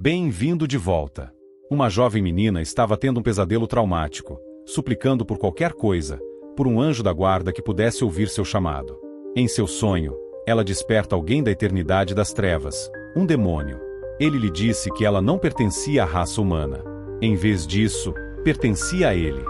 Bem-vindo de volta. Uma jovem menina estava tendo um pesadelo traumático, suplicando por qualquer coisa, por um anjo da guarda que pudesse ouvir seu chamado. Em seu sonho, ela desperta alguém da eternidade das trevas, um demônio. Ele lhe disse que ela não pertencia à raça humana. Em vez disso, pertencia a ele.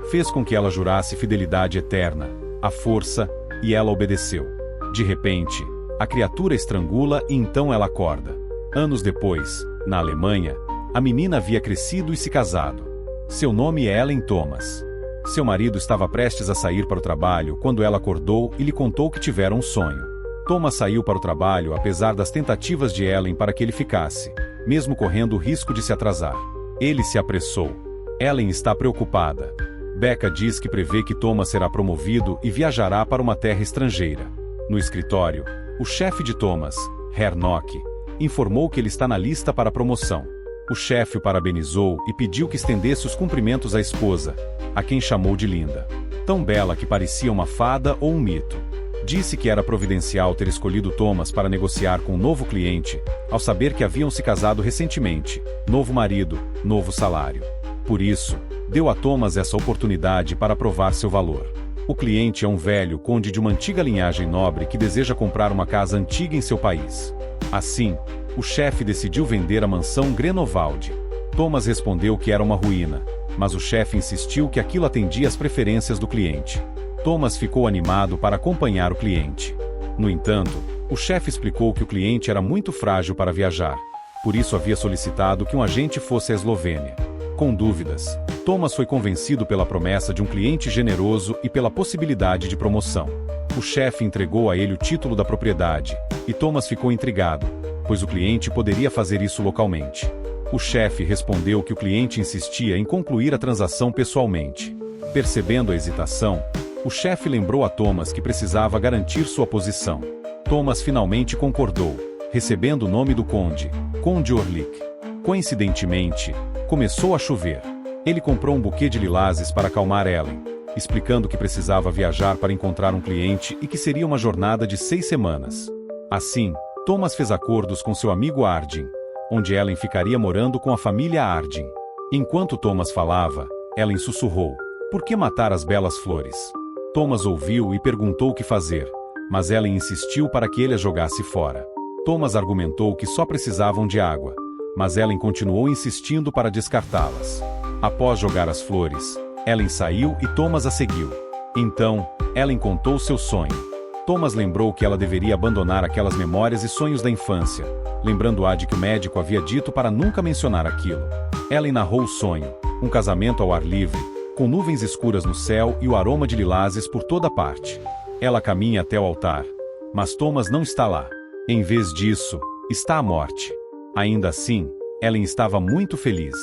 Fez com que ela jurasse fidelidade eterna, à força, e ela obedeceu. De repente, a criatura estrangula e então ela acorda. Anos depois, na Alemanha, a menina havia crescido e se casado. Seu nome é Ellen Thomas. Seu marido estava prestes a sair para o trabalho quando ela acordou e lhe contou que tivera um sonho. Thomas saiu para o trabalho apesar das tentativas de Ellen para que ele ficasse, mesmo correndo o risco de se atrasar. Ele se apressou. Ellen está preocupada. Becca diz que prevê que Thomas será promovido e viajará para uma terra estrangeira. No escritório, o chefe de Thomas, Herr Nock, informou que ele está na lista para promoção. O chefe o parabenizou e pediu que estendesse os cumprimentos à esposa, a quem chamou de linda. Tão bela que parecia uma fada ou um mito. Disse que era providencial ter escolhido Thomas para negociar com um novo cliente, ao saber que haviam se casado recentemente, novo marido, novo salário. Por isso, deu a Thomas essa oportunidade para provar seu valor. O cliente é um velho conde de uma antiga linhagem nobre que deseja comprar uma casa antiga em seu país. Assim, o chefe decidiu vender a mansão Grenovaldi. Thomas respondeu que era uma ruína, mas o chefe insistiu que aquilo atendia às preferências do cliente. Thomas ficou animado para acompanhar o cliente. No entanto, o chefe explicou que o cliente era muito frágil para viajar, por isso havia solicitado que um agente fosse à Eslovênia. Com dúvidas, Thomas foi convencido pela promessa de um cliente generoso e pela possibilidade de promoção. O chefe entregou a ele o título da propriedade, e Thomas ficou intrigado, pois o cliente poderia fazer isso localmente. O chefe respondeu que o cliente insistia em concluir a transação pessoalmente. Percebendo a hesitação, o chefe lembrou a Thomas que precisava garantir sua posição. Thomas finalmente concordou, recebendo o nome do conde, Conde Orlik. Coincidentemente, começou a chover. Ele comprou um buquê de lilazes para acalmar Ellen, explicando que precisava viajar para encontrar um cliente e que seria uma jornada de 6 semanas. Assim, Thomas fez acordos com seu amigo Ardin, onde Ellen ficaria morando com a família Ardin. Enquanto Thomas falava, Ellen sussurrou: "Por que matar as belas flores?" Thomas ouviu e perguntou o que fazer, mas Ellen insistiu para que ele as jogasse fora. Thomas argumentou que só precisavam de água, mas Ellen continuou insistindo para descartá-las. Após jogar as flores, Ellen saiu e Thomas a seguiu. Então, Ellen contou seu sonho. Thomas lembrou que ela deveria abandonar aquelas memórias e sonhos da infância, lembrando-a de que o médico havia dito para nunca mencionar aquilo. Ellen narrou o sonho, um casamento ao ar livre, com nuvens escuras no céu e o aroma de lilazes por toda parte. Ela caminha até o altar, mas Thomas não está lá. Em vez disso, está a morte. Ainda assim, Ellen estava muito feliz.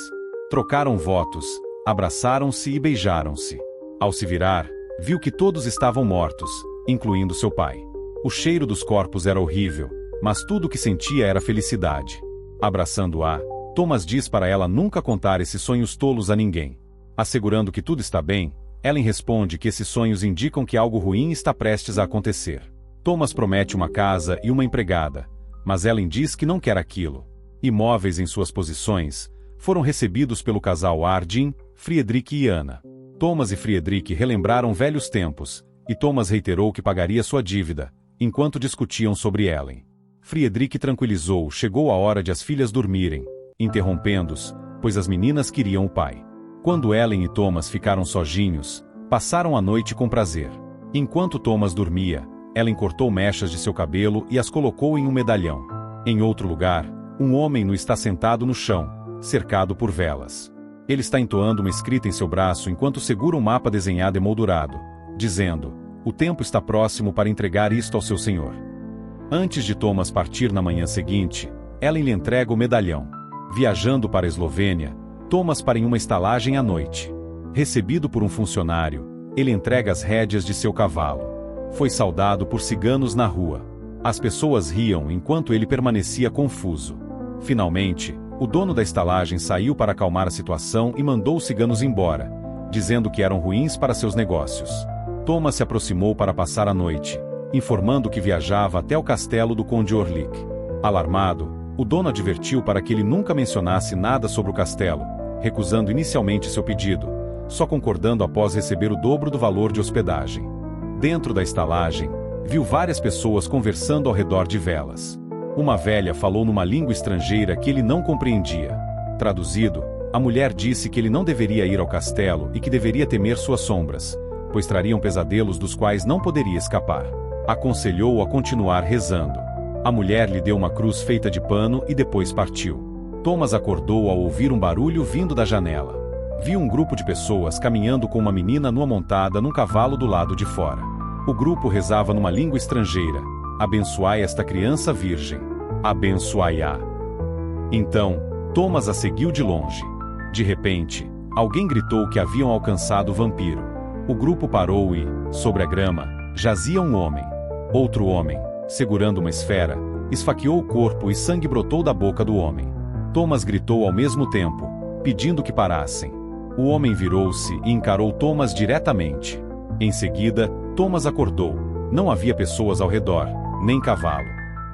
Trocaram votos, abraçaram-se e beijaram-se. Ao se virar, viu que todos estavam mortos, incluindo seu pai. O cheiro dos corpos era horrível, mas tudo o que sentia era felicidade. Abraçando-a, Thomas diz para ela nunca contar esses sonhos tolos a ninguém. Assegurando que tudo está bem, Ellen responde que esses sonhos indicam que algo ruim está prestes a acontecer. Thomas promete uma casa e uma empregada, mas Ellen diz que não quer aquilo. Imóveis em suas posições, foram recebidos pelo casal Ardin, Friedrich e Anna. Thomas e Friedrich relembraram velhos tempos, e Thomas reiterou que pagaria sua dívida, enquanto discutiam sobre Ellen. Friedrich tranquilizou: chegou a hora de as filhas dormirem, interrompendo-os, pois as meninas queriam o pai. Quando Ellen e Thomas ficaram sozinhos, passaram a noite com prazer. Enquanto Thomas dormia, Ellen cortou mechas de seu cabelo e as colocou em um medalhão. Em outro lugar, um homem nu está sentado no chão, cercado por velas. Ele está entoando uma escrita em seu braço enquanto segura um mapa desenhado emoldurado, dizendo: "O tempo está próximo para entregar isto ao seu senhor." Antes de Thomas partir na manhã seguinte, Ellen lhe entrega o medalhão. Viajando para a Eslovênia, Thomas para em uma estalagem à noite. Recebido por um funcionário, ele entrega as rédeas de seu cavalo. Foi saudado por ciganos na rua. As pessoas riam enquanto ele permanecia confuso. Finalmente, o dono da estalagem saiu para acalmar a situação e mandou os ciganos embora, dizendo que eram ruins para seus negócios. Thomas se aproximou para passar a noite, informando que viajava até o castelo do Conde Orlik. Alarmado, O dono advertiu para que ele nunca mencionasse nada sobre o castelo, recusando inicialmente seu pedido, só concordando após receber o dobro do valor de hospedagem. Dentro da estalagem, viu várias pessoas conversando ao redor de velas. Uma velha falou numa língua estrangeira que ele não compreendia. Traduzido, a mulher disse que ele não deveria ir ao castelo e que deveria temer suas sombras, pois trariam pesadelos dos quais não poderia escapar. Aconselhou-o a continuar rezando. A mulher lhe deu uma cruz feita de pano e depois partiu. Thomas acordou ao ouvir um barulho vindo da janela. Viu um grupo de pessoas caminhando com uma menina nua montada num cavalo do lado de fora. O grupo rezava numa língua estrangeira: "Abençoai esta criança virgem. Abençoai-a." Então, Thomas a seguiu de longe. De repente, alguém gritou que haviam alcançado o vampiro. O grupo parou e, sobre a grama, jazia um homem. Outro homem, segurando uma esfera, esfaqueou o corpo e sangue brotou da boca do homem. Thomas gritou ao mesmo tempo, pedindo que parassem. O homem virou-se e encarou Thomas diretamente. Em seguida, Thomas acordou. Não havia pessoas ao redor, nem cavalo.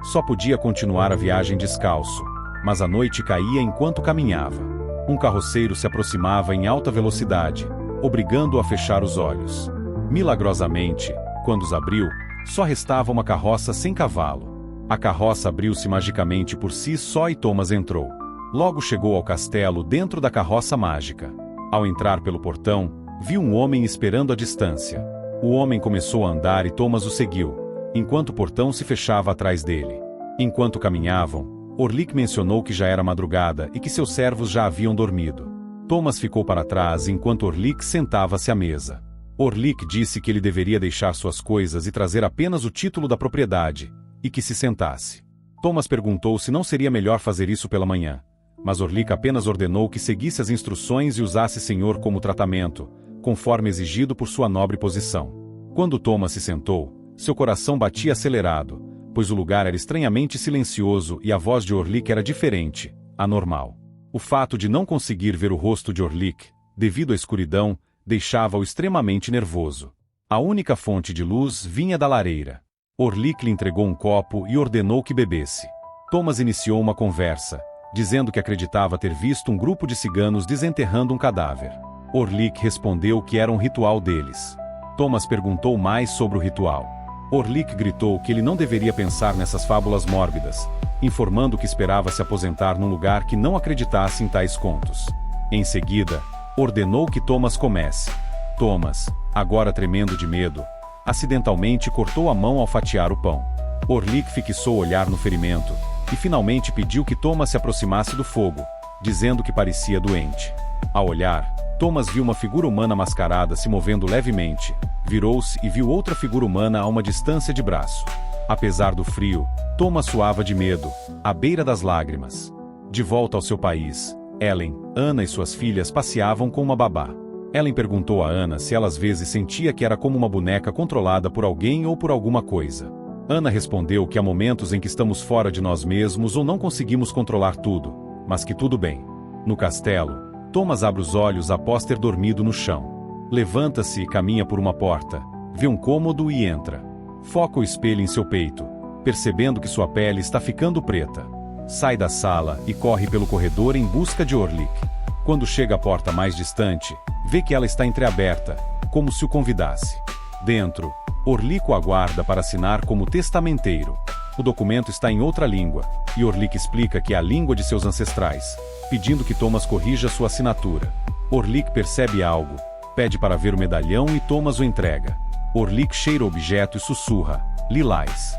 Só podia continuar a viagem descalço, mas a noite caía enquanto caminhava. Um carroceiro se aproximava em alta velocidade, obrigando-o a fechar os olhos. Milagrosamente, quando os abriu, só restava uma carroça sem cavalo. A carroça abriu-se magicamente por si só e Thomas entrou. Logo chegou ao castelo dentro da carroça mágica. Ao entrar pelo portão, viu um homem esperando à distância. O homem começou a andar e Thomas o seguiu, enquanto o portão se fechava atrás dele. Enquanto caminhavam, Orlick mencionou que já era madrugada e que seus servos já haviam dormido. Thomas ficou para trás enquanto Orlick sentava-se à mesa. Orlick disse que ele deveria deixar suas coisas e trazer apenas o título da propriedade, e que se sentasse. Thomas perguntou se não seria melhor fazer isso pela manhã, mas Orlick apenas ordenou que seguisse as instruções e usasse senhor como tratamento, conforme exigido por sua nobre posição. Quando Thomas se sentou, seu coração batia acelerado, pois o lugar era estranhamente silencioso e a voz de Orlick era diferente, anormal. O fato de não conseguir ver o rosto de Orlick, devido à escuridão, deixava-o extremamente nervoso. A única fonte de luz vinha da lareira. Orlick lhe entregou um copo e ordenou que bebesse. Thomas iniciou uma conversa, dizendo que acreditava ter visto um grupo de ciganos desenterrando um cadáver. Orlick respondeu que era um ritual deles. Thomas perguntou mais sobre o ritual. Orlick gritou que ele não deveria pensar nessas fábulas mórbidas, informando que esperava se aposentar num lugar que não acreditasse em tais contos. Em seguida, ordenou que Thomas comesse. Thomas, agora tremendo de medo, acidentalmente cortou a mão ao fatiar o pão. Orlick fixou o olhar no ferimento, e finalmente pediu que Thomas se aproximasse do fogo, dizendo que parecia doente. Ao olhar, Thomas viu uma figura humana mascarada se movendo levemente, virou-se e viu outra figura humana a uma distância de braço. Apesar do frio, Thomas suava de medo, à beira das lágrimas. De volta ao seu país, Ellen, Anna e suas filhas passeavam com uma babá. Ellen perguntou a Anna se ela às vezes sentia que era como uma boneca controlada por alguém ou por alguma coisa. Anna respondeu que há momentos em que estamos fora de nós mesmos ou não conseguimos controlar tudo, mas que tudo bem. No castelo, Thomas abre os olhos após ter dormido no chão. Levanta-se e caminha por uma porta, vê um cômodo e entra. Foca o espelho em seu peito, percebendo que sua pele está ficando preta. Sai da sala e corre pelo corredor em busca de Orlick. Quando chega à porta mais distante, vê que ela está entreaberta, como se o convidasse. Dentro, Orlick o aguarda para assinar como testamenteiro. O documento está em outra língua, e Orlick explica que é a língua de seus ancestrais, pedindo que Thomas corrija sua assinatura. Orlick percebe algo, pede para ver o medalhão e Thomas o entrega. Orlick cheira o objeto e sussurra: "Lilás."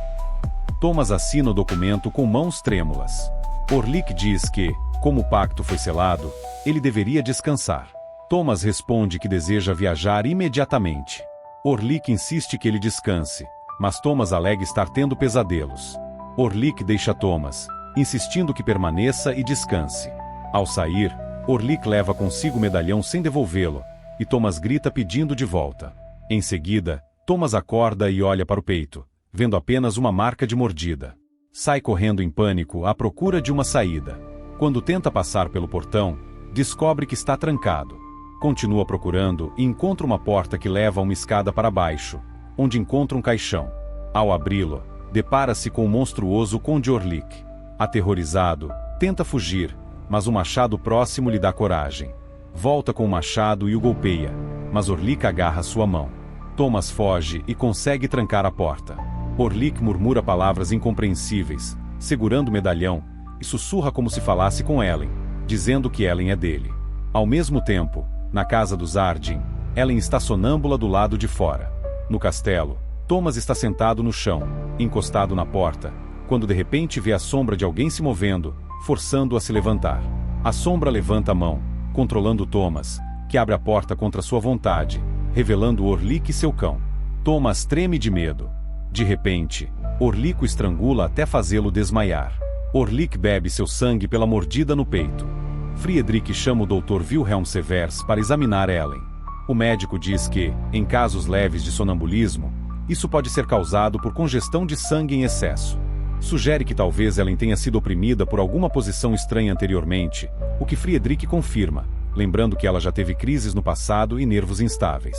Thomas assina o documento com mãos trêmulas. Orlick diz que, como o pacto foi selado, ele deveria descansar. Thomas responde que deseja viajar imediatamente. Orlick insiste que ele descanse, mas Thomas alega estar tendo pesadelos. Orlick deixa Thomas, insistindo que permaneça e descanse. Ao sair, Orlick leva consigo o medalhão sem devolvê-lo, e Thomas grita pedindo de volta. Em seguida, Thomas acorda e olha para o peito, vendo apenas uma marca de mordida. Sai correndo em pânico à procura de uma saída. Quando tenta passar pelo portão, descobre que está trancado. Continua procurando e encontra uma porta que leva a uma escada para baixo, onde encontra um caixão. Ao abri-lo, depara-se com o monstruoso Conde Orlick. Aterrorizado, tenta fugir, mas um machado próximo lhe dá coragem. Volta com o machado e o golpeia, mas Orlick agarra sua mão. Thomas foge e consegue trancar a porta. Orlick murmura palavras incompreensíveis, segurando o medalhão, e sussurra como se falasse com Ellen, dizendo que Ellen é dele. Ao mesmo tempo, na casa dos Ardyn, Ellen está sonâmbula do lado de fora. No castelo, Thomas está sentado no chão, encostado na porta, quando de repente vê a sombra de alguém se movendo, forçando-o a se levantar. A sombra levanta a mão, controlando Thomas, que abre a porta contra sua vontade, revelando Orlick e seu cão. Thomas treme de medo. De repente, Orlick o estrangula até fazê-lo desmaiar. Orlick bebe seu sangue pela mordida no peito. Friedrich chama o Dr. Wilhelm Severs para examinar Ellen. O médico diz que, em casos leves de sonambulismo, isso pode ser causado por congestão de sangue em excesso. Sugere que talvez Ellen tenha sido oprimida por alguma posição estranha anteriormente, o que Friedrich confirma, lembrando que ela já teve crises no passado e nervos instáveis.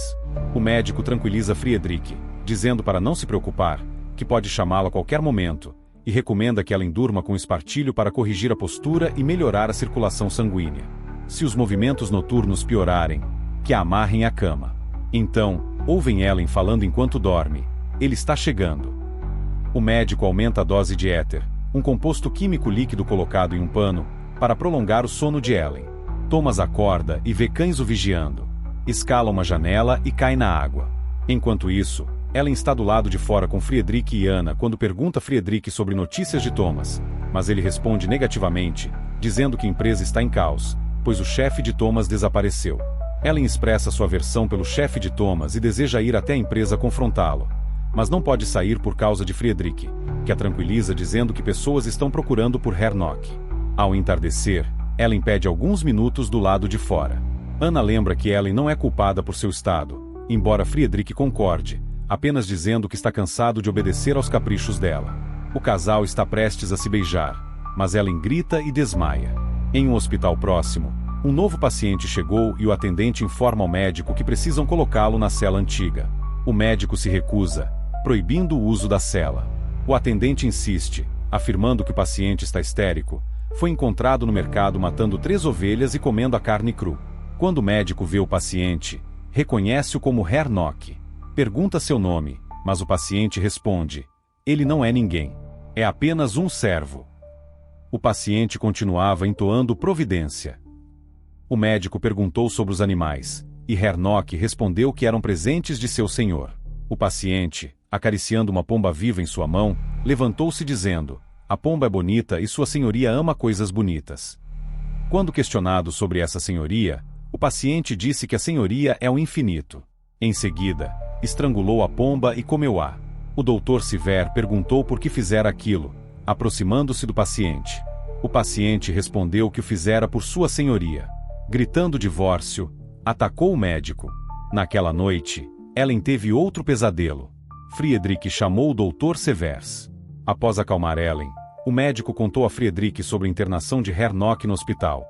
O médico tranquiliza Friedrich, dizendo para não se preocupar, que pode chamá-la a qualquer momento, e recomenda que Ellen durma com espartilho para corrigir a postura e melhorar a circulação sanguínea. Se os movimentos noturnos piorarem, que a amarrem à cama. Então, ouvem Ellen falando enquanto dorme. Ele está chegando. O médico aumenta a dose de éter, um composto químico líquido colocado em um pano, para prolongar o sono de Ellen. Thomas acorda e vê cães o vigiando. Escala uma janela e cai na água. Enquanto isso, Ellen está do lado de fora com Friedrich e Anna quando pergunta a Friedrich sobre notícias de Thomas, mas ele responde negativamente, dizendo que a empresa está em caos, pois o chefe de Thomas desapareceu. Ellen expressa sua aversão pelo chefe de Thomas e deseja ir até a empresa confrontá-lo, mas não pode sair por causa de Friedrich, que a tranquiliza dizendo que pessoas estão procurando por Herr Nock. Ao entardecer, Ellen pede alguns minutos do lado de fora. Anna lembra que Ellen não é culpada por seu estado, embora Friedrich concorde, apenas dizendo que está cansado de obedecer aos caprichos dela. O casal está prestes a se beijar, mas Ellen grita e desmaia. Em um hospital próximo, um novo paciente chegou e o atendente informa ao médico que precisam colocá-lo na cela antiga. O médico se recusa, proibindo o uso da cela. O atendente insiste, afirmando que o paciente está histérico, foi encontrado no mercado matando 3 ovelhas e comendo a carne cru. Quando o médico vê o paciente, reconhece-o como Herr Nock. Pergunta seu nome, mas o paciente responde: ele não é ninguém. É apenas um servo. O paciente continuava entoando providência. O médico perguntou sobre os animais, e Herr Nock respondeu que eram presentes de seu senhor. O paciente, acariciando uma pomba viva em sua mão, levantou-se dizendo: a pomba é bonita e sua senhoria ama coisas bonitas. Quando questionado sobre essa senhoria, o paciente disse que a senhoria é o infinito. Em seguida, estrangulou a pomba e comeu-a. O Dr. Sever perguntou por que fizera aquilo, aproximando-se do paciente. O paciente respondeu que o fizera por sua senhoria. Gritando divórcio, atacou o médico. Naquela noite, Ellen teve outro pesadelo. Friedrich chamou o Dr. Severs. Após acalmar Ellen, o médico contou a Friedrich sobre a internação de Herr Nock no hospital,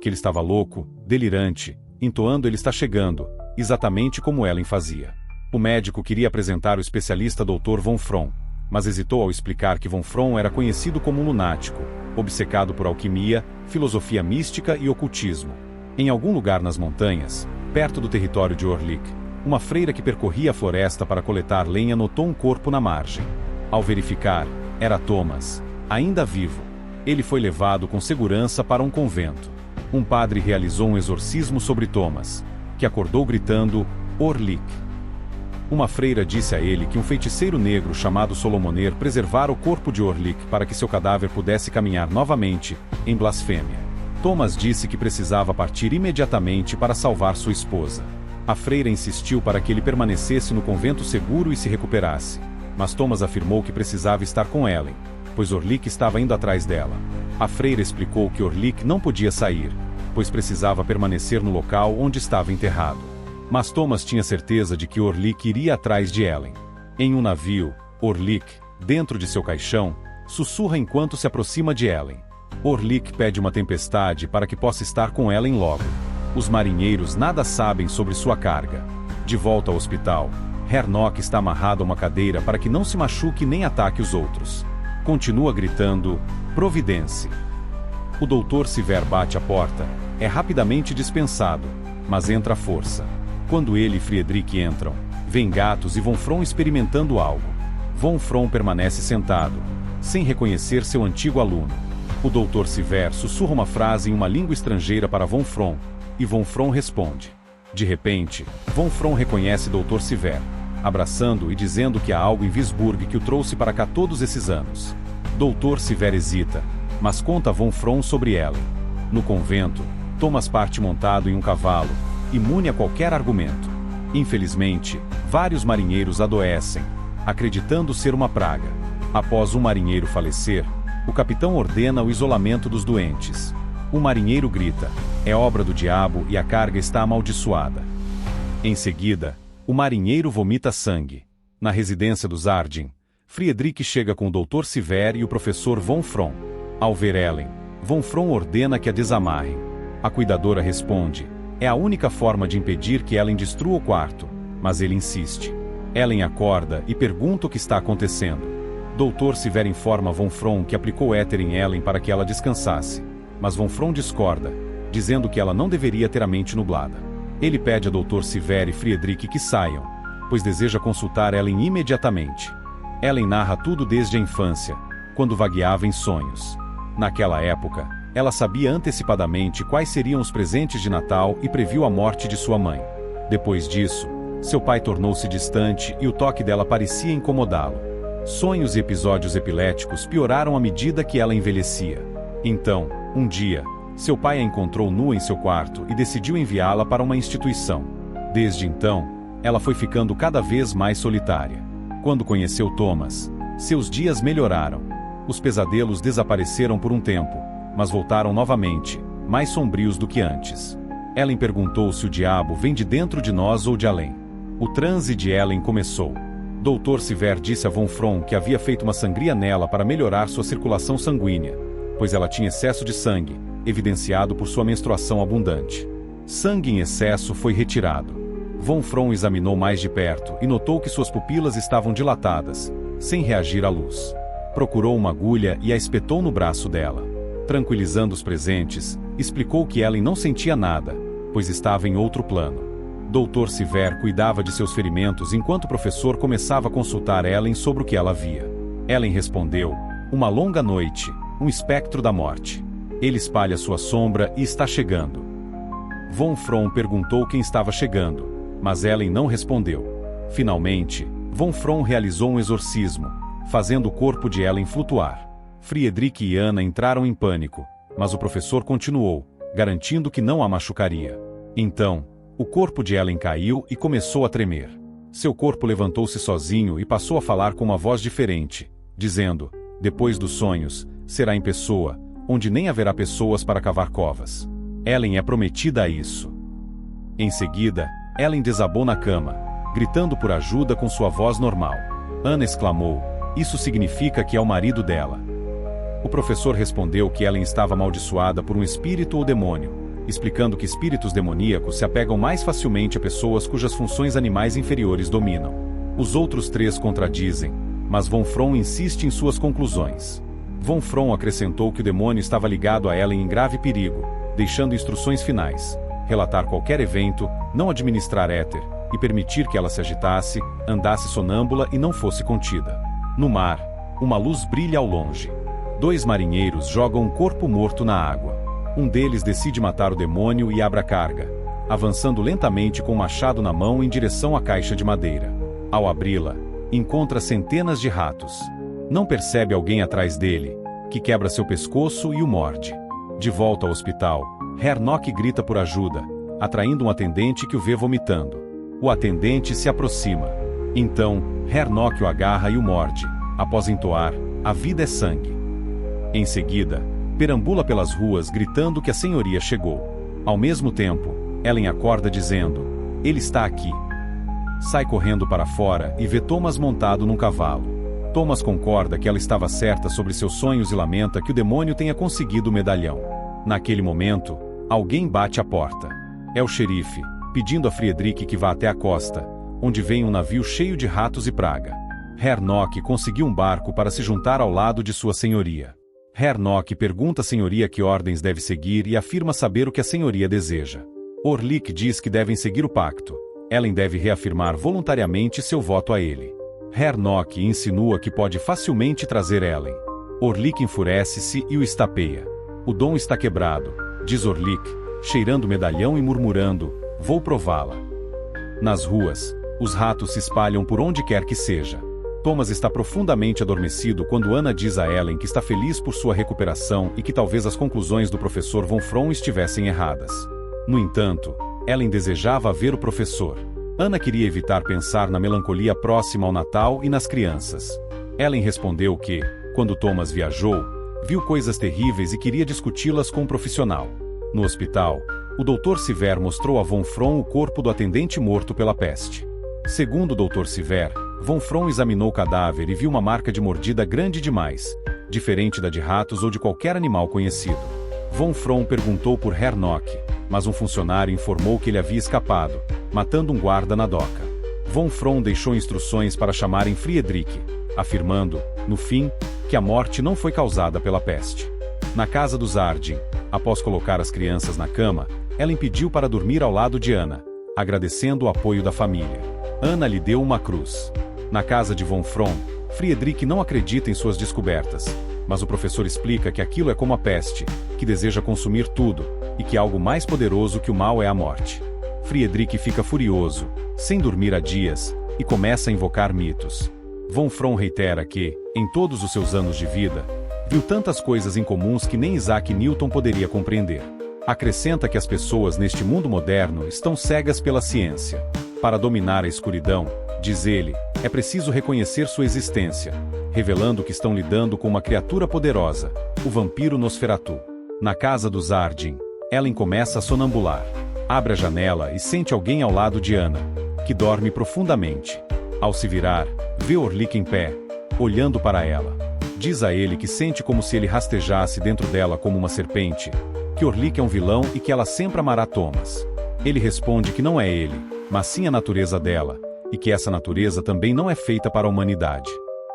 que ele estava louco, delirante, entoando "ele está chegando", exatamente como Ellen fazia. O médico queria apresentar o especialista Dr. von Fromm, mas hesitou ao explicar que von Fromm era conhecido como um lunático, obcecado por alquimia, filosofia mística e ocultismo. Em algum lugar nas montanhas, perto do território de Orlick, uma freira que percorria a floresta para coletar lenha notou um corpo na margem. Ao verificar, era Thomas, ainda vivo. Ele foi levado com segurança para um convento. Um padre realizou um exorcismo sobre Thomas, que acordou gritando Orlick. Uma freira disse a ele que um feiticeiro negro chamado Solomoner preservara o corpo de Orlick para que seu cadáver pudesse caminhar novamente, em blasfêmia. Thomas disse que precisava partir imediatamente para salvar sua esposa. A freira insistiu para que ele permanecesse no convento seguro e se recuperasse, mas Thomas afirmou que precisava estar com Ellen, pois Orlick estava indo atrás dela. A freira explicou que Orlick não podia sair, pois precisava permanecer no local onde estava enterrado. Mas Thomas tinha certeza de que Orlick iria atrás de Ellen. Em um navio, Orlick, dentro de seu caixão, sussurra enquanto se aproxima de Ellen. Orlick pede uma tempestade para que possa estar com Ellen logo. Os marinheiros nada sabem sobre sua carga. De volta ao hospital, Herr Nock está amarrado a uma cadeira para que não se machuque nem ataque os outros. Continua gritando, Providence. O Dr. Silver bate a porta, é rapidamente dispensado, mas entra à força. Quando ele e Friedrich entram, vêm gatos e Von Fromm experimentando algo. Von Fromm permanece sentado, sem reconhecer seu antigo aluno. O Dr. Silver sussurra uma frase em uma língua estrangeira para Von Fromm, e Von Fromm responde. De repente, Von Fromm reconhece Dr. Silver, abraçando e dizendo que há algo em Wisburg que o trouxe para cá todos esses anos. Dr. Silver hesita, mas conta a Von Fromm sobre Ellen. No convento, Thomas parte montado em um cavalo, imune a qualquer argumento. Infelizmente, vários marinheiros adoecem, acreditando ser uma praga. Após um marinheiro falecer, o capitão ordena o isolamento dos doentes. O marinheiro grita, é obra do diabo e a carga está amaldiçoada. Em seguida, o marinheiro vomita sangue. Na residência dos Ardin, Friedrich chega com o Dr. Silver e o professor Von Fromm. Ao ver Ellen, Von Fromm ordena que a desamarrem. A cuidadora responde, é a única forma de impedir que Ellen destrua o quarto, mas ele insiste. Ellen acorda e pergunta o que está acontecendo. Dr. Silver informa Von Fromm que aplicou éter em Ellen para que ela descansasse, mas Von Fromm discorda, dizendo que ela não deveria ter a mente nublada. Ele pede a Dr. Silver e Friedrich que saiam, pois deseja consultar Ellen imediatamente. Ellen narra tudo desde a infância, quando vagueava em sonhos. Naquela época, ela sabia antecipadamente quais seriam os presentes de Natal e previu a morte de sua mãe. Depois disso, seu pai tornou-se distante e o toque dela parecia incomodá-lo. Sonhos e episódios epiléticos pioraram à medida que ela envelhecia. Então, um dia, seu pai a encontrou nua em seu quarto e decidiu enviá-la para uma instituição. Desde então, ela foi ficando cada vez mais solitária. Quando conheceu Thomas, seus dias melhoraram. Os pesadelos desapareceram por um tempo, mas voltaram novamente, mais sombrios do que antes. Ellen perguntou se o diabo vem de dentro de nós ou de além. O transe de Ellen começou. Dr. Silver disse a Von Fromm que havia feito uma sangria nela para melhorar sua circulação sanguínea, pois ela tinha excesso de sangue, evidenciado por sua menstruação abundante. Sangue em excesso foi retirado. Von Fromm examinou mais de perto e notou que suas pupilas estavam dilatadas, sem reagir à luz. Procurou uma agulha e a espetou no braço dela. Tranquilizando os presentes, explicou que Ellen não sentia nada, pois estava em outro plano. Dr. Silver cuidava de seus ferimentos enquanto o professor começava a consultar Ellen sobre o que ela via. Ellen respondeu, uma longa noite, um espectro da morte. Ele espalha sua sombra e está chegando. Von Fromm perguntou quem estava chegando, mas Ellen não respondeu. Finalmente, Von Fromm realizou um exorcismo, fazendo o corpo de Ellen flutuar. Friedrich e Anna entraram em pânico, mas o professor continuou, garantindo que não a machucaria. Então, o corpo de Ellen caiu e começou a tremer. Seu corpo levantou-se sozinho e passou a falar com uma voz diferente, dizendo, depois dos sonhos, será em pessoa, onde nem haverá pessoas para cavar covas. Ellen é prometida a isso. Em seguida, Ellen desabou na cama, gritando por ajuda com sua voz normal. Anna exclamou, isso significa que é o marido dela. O professor respondeu que Ellen estava amaldiçoada por um espírito ou demônio, explicando que espíritos demoníacos se apegam mais facilmente a pessoas cujas funções animais inferiores dominam. Os outros três contradizem, mas Von Fromm insiste em suas conclusões. Von Fromm acrescentou que o demônio estava ligado a Ellen em grave perigo, deixando instruções finais, relatar qualquer evento, não administrar éter, e permitir que ela se agitasse, andasse sonâmbula e não fosse contida. No mar, uma luz brilha ao longe. 2 marinheiros jogam um corpo morto na água. Um deles decide matar o demônio e abre a carga, avançando lentamente com o machado na mão em direção à caixa de madeira. Ao abri-la, encontra centenas de ratos. Não percebe alguém atrás dele, que quebra seu pescoço e o morde. De volta ao hospital, Herr Nock grita por ajuda, atraindo um atendente que o vê vomitando. O atendente se aproxima. Então, Herr Nock o agarra e o morde. Após entoar, a vida é sangue. Em seguida, perambula pelas ruas gritando que a senhoria chegou. Ao mesmo tempo, Ellen acorda dizendo, ele está aqui. Sai correndo para fora e vê Thomas montado num cavalo. Thomas concorda que ela estava certa sobre seus sonhos e lamenta que o demônio tenha conseguido o medalhão. Naquele momento, alguém bate à porta. É o xerife, pedindo a Friedrich que vá até a costa, onde vem um navio cheio de ratos e praga. Herr Nock conseguiu um barco para se juntar ao lado de sua senhoria. Herr Nock pergunta à senhoria que ordens deve seguir e afirma saber o que a senhoria deseja. Orlik diz que devem seguir o pacto. Ellen deve reafirmar voluntariamente seu voto a ele. Herr Nock insinua que pode facilmente trazer Ellen. Orlik enfurece-se e o estapeia. O dom está quebrado, diz Orlik, cheirando o medalhão e murmurando, vou prová-la. Nas ruas, os ratos se espalham por onde quer que seja. Thomas está profundamente adormecido quando Anna diz a Ellen que está feliz por sua recuperação e que talvez as conclusões do professor Von Fromm estivessem erradas. No entanto, Ellen desejava ver o professor. Anna queria evitar pensar na melancolia próxima ao Natal e nas crianças. Ellen respondeu que, quando Thomas viajou, viu coisas terríveis e queria discuti-las com um profissional. No hospital, o Dr. Siver mostrou a Von Fromm o corpo do atendente morto pela peste. Segundo o Dr. Siver, Von Fromm examinou o cadáver e viu uma marca de mordida grande demais, diferente da de ratos ou de qualquer animal conhecido. Von Fromm perguntou por Herr Nock, mas um funcionário informou que ele havia escapado, matando um guarda na doca. Von Fromm deixou instruções para chamarem Friedrich, afirmando, no fim, que a morte não foi causada pela peste. Na casa dos Ardin, após colocar as crianças na cama, ela impediu para dormir ao lado de Anna, agradecendo o apoio da família. Anna lhe deu uma cruz. Na casa de Von Fromm, Friedrich não acredita em suas descobertas, mas o professor explica que aquilo é como a peste, que deseja consumir tudo, e que algo mais poderoso que o mal é a morte. Friedrich fica furioso, sem dormir há dias, e começa a invocar mitos. Von Fromm reitera que, em todos os seus anos de vida, viu tantas coisas incomuns que nem Isaac Newton poderia compreender. Acrescenta que as pessoas neste mundo moderno estão cegas pela ciência. Para dominar a escuridão, diz ele, é preciso reconhecer sua existência, revelando que estão lidando com uma criatura poderosa, o vampiro Nosferatu. Na casa dos Ardin, Ellen começa a sonambular. Abre a janela e sente alguém ao lado de Anna, que dorme profundamente. Ao se virar, vê Orlik em pé, olhando para ela. Diz a ele que sente como se ele rastejasse dentro dela como uma serpente, que Orlik é um vilão e que ela sempre amará Thomas. Ele responde que não é ele, mas sim a natureza dela, e que essa natureza também não é feita para a humanidade.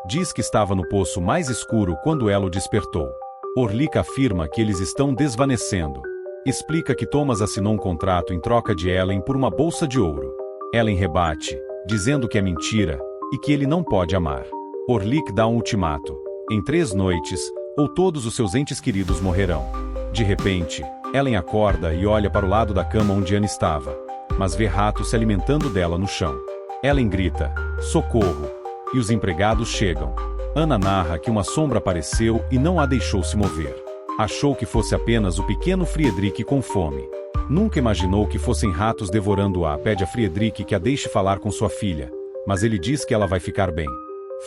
Diz que estava no poço mais escuro quando ela o despertou. Orlik afirma que eles estão desvanecendo. Explica que Thomas assinou um contrato em troca de Ellen por uma bolsa de ouro. Ellen rebate, dizendo que é mentira, e que ele não pode amar. Orlik dá um ultimato. Em 3 noites, ou todos os seus entes queridos morrerão. De repente, Ellen acorda e olha para o lado da cama onde Anna estava, mas vê ratos se alimentando dela no chão. Ellen grita, socorro, e os empregados chegam. Anna narra que uma sombra apareceu e não a deixou se mover. Achou que fosse apenas o pequeno Friedrich com fome. Nunca imaginou que fossem ratos devorando-a. Pede a Friedrich que a deixe falar com sua filha, mas ele diz que ela vai ficar bem.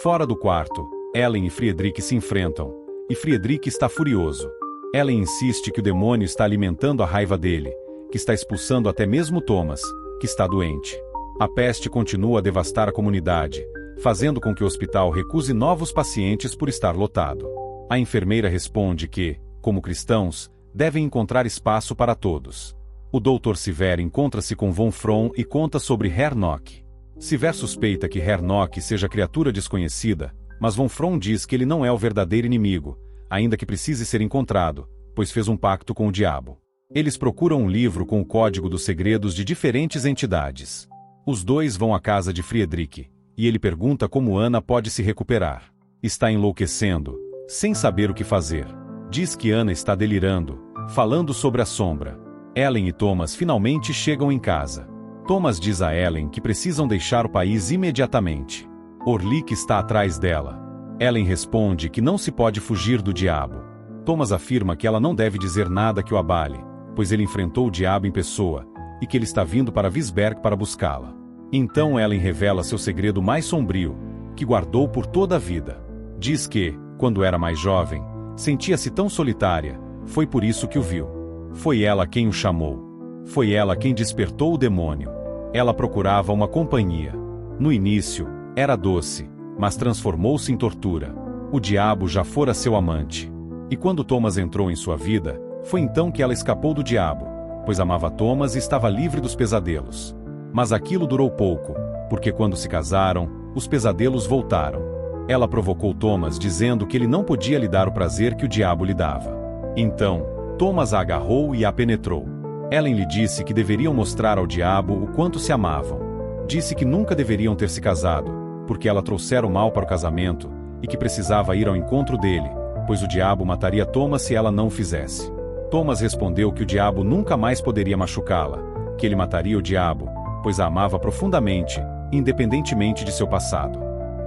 Fora do quarto, Ellen e Friedrich se enfrentam, e Friedrich está furioso. Ellen insiste que o demônio está alimentando a raiva dele, que está expulsando até mesmo Thomas, que está doente. A peste continua a devastar a comunidade, fazendo com que o hospital recuse novos pacientes por estar lotado. A enfermeira responde que, como cristãos, devem encontrar espaço para todos. O Dr. Siver encontra-se com Von Fromm e conta sobre Herr Nock. Siver suspeita que Herr Nock seja criatura desconhecida, mas Von Fromm diz que ele não é o verdadeiro inimigo, ainda que precise ser encontrado, pois fez um pacto com o diabo. Eles procuram um livro com o código dos segredos de diferentes entidades. Os dois vão à casa de Friedrich, e ele pergunta como Anna pode se recuperar. Está enlouquecendo, sem saber o que fazer. Diz que Anna está delirando, falando sobre a sombra. Ellen e Thomas finalmente chegam em casa. Thomas diz a Ellen que precisam deixar o país imediatamente. Orlik está atrás dela. Ellen responde que não se pode fugir do diabo. Thomas afirma que ela não deve dizer nada que o abale, pois ele enfrentou o diabo em pessoa, e que ele está vindo para Visberg para buscá-la. Então Ellen revela seu segredo mais sombrio, que guardou por toda a vida. Diz que, quando era mais jovem, sentia-se tão solitária, foi por isso que o viu. Foi ela quem o chamou. Foi ela quem despertou o demônio. Ela procurava uma companhia. No início, era doce, mas transformou-se em tortura. O diabo já fora seu amante. E quando Thomas entrou em sua vida, foi então que ela escapou do diabo, pois amava Thomas e estava livre dos pesadelos. Mas aquilo durou pouco, porque quando se casaram, os pesadelos voltaram. Ela provocou Thomas dizendo que ele não podia lhe dar o prazer que o diabo lhe dava. Então, Thomas a agarrou e a penetrou. Ellen lhe disse que deveriam mostrar ao diabo o quanto se amavam. Disse que nunca deveriam ter se casado, porque ela trouxera o mal para o casamento, e que precisava ir ao encontro dele, pois o diabo mataria Thomas se ela não o fizesse. Thomas respondeu que o diabo nunca mais poderia machucá-la, que ele mataria o diabo, pois a amava profundamente, independentemente de seu passado.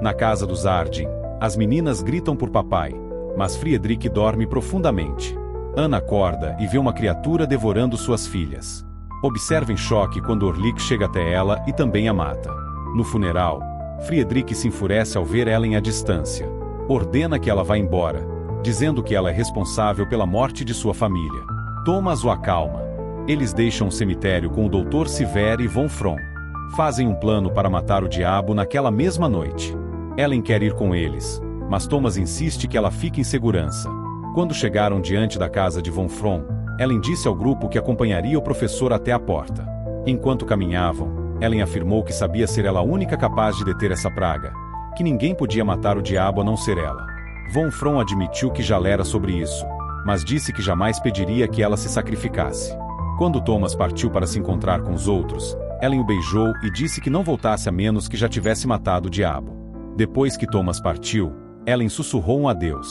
Na casa dos Arden, as meninas gritam por papai, mas Friedrich dorme profundamente. Anna acorda e vê uma criatura devorando suas filhas. Observa em choque quando Orlik chega até ela e também a mata. No funeral, Friedrich se enfurece ao ver Ellen à distância. Ordena que ela vá embora, dizendo que ela é responsável pela morte de sua família. Thomas o acalma. Eles deixam o cemitério com o Dr. Siver e von Fromm. Fazem um plano para matar o diabo naquela mesma noite. Ellen quer ir com eles, mas Thomas insiste que ela fique em segurança. Quando chegaram diante da casa de von Fromm, Ellen disse ao grupo que acompanharia o professor até a porta. Enquanto caminhavam, Ellen afirmou que sabia ser ela a única capaz de deter essa praga, que ninguém podia matar o diabo a não ser ela. Von Fromm admitiu que já lera sobre isso, mas disse que jamais pediria que ela se sacrificasse. Quando Thomas partiu para se encontrar com os outros, Ellen o beijou e disse que não voltasse a menos que já tivesse matado o diabo. Depois que Thomas partiu, Ellen sussurrou um adeus.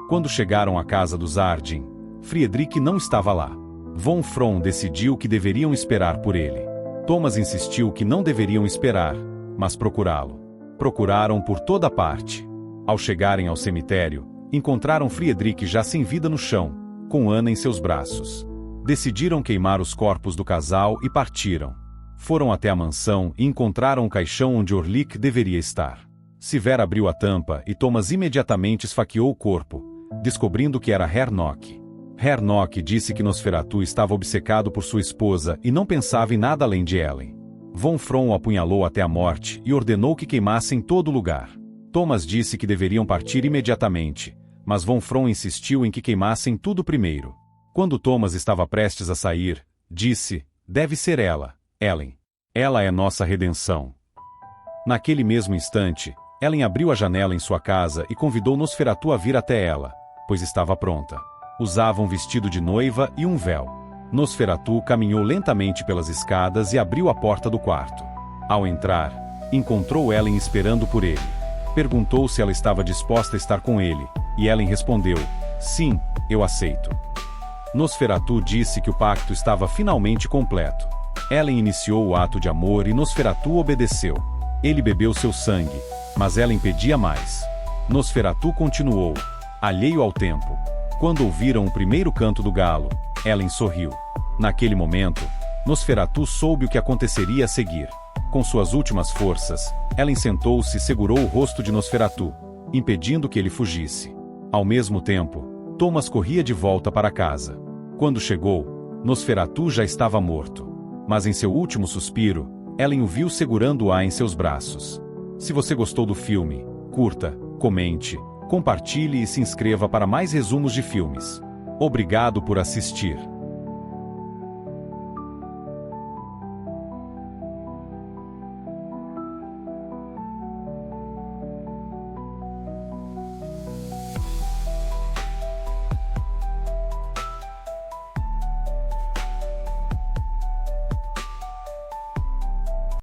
Quando chegaram à casa dos Arden, Friedrich não estava lá. Von Fromm decidiu que deveriam esperar por ele. Thomas insistiu que não deveriam esperar, mas procurá-lo. Procuraram por toda parte. Ao chegarem ao cemitério, encontraram Friedrich já sem vida no chão, com Anna em seus braços. Decidiram queimar os corpos do casal e partiram. Foram até a mansão e encontraram o caixão onde Orlik deveria estar. Siver abriu a tampa e Thomas imediatamente esfaqueou o corpo, descobrindo que era Hernok. Hernok disse que Nosferatu estava obcecado por sua esposa e não pensava em nada além de Ellen. Von Fromm o apunhalou até a morte e ordenou que queimassem todo o lugar. Thomas disse que deveriam partir imediatamente, mas Von Fromm insistiu em que queimassem tudo primeiro. Quando Thomas estava prestes a sair, disse: "Deve ser ela, Ellen. Ela é nossa redenção." Naquele mesmo instante, Ellen abriu a janela em sua casa e convidou Nosferatu a vir até ela, pois estava pronta. Usava um vestido de noiva e um véu. Nosferatu caminhou lentamente pelas escadas e abriu a porta do quarto. Ao entrar, encontrou Ellen esperando por ele. Perguntou se ela estava disposta a estar com ele, e Ellen respondeu: "Sim, eu aceito." Nosferatu disse que o pacto estava finalmente completo. Ellen iniciou o ato de amor e Nosferatu obedeceu. Ele bebeu seu sangue, mas Ellen pedia mais. Nosferatu continuou, alheio ao tempo. Quando ouviram o primeiro canto do galo, Ellen sorriu. Naquele momento, Nosferatu soube o que aconteceria a seguir. Com suas últimas forças, Ellen sentou-se e segurou o rosto de Nosferatu, impedindo que ele fugisse. Ao mesmo tempo, Thomas corria de volta para casa. Quando chegou, Nosferatu já estava morto. Mas em seu último suspiro, Ellen o viu segurando-a em seus braços. Se você gostou do filme, curta, comente, compartilhe e se inscreva para mais resumos de filmes. Obrigado por assistir.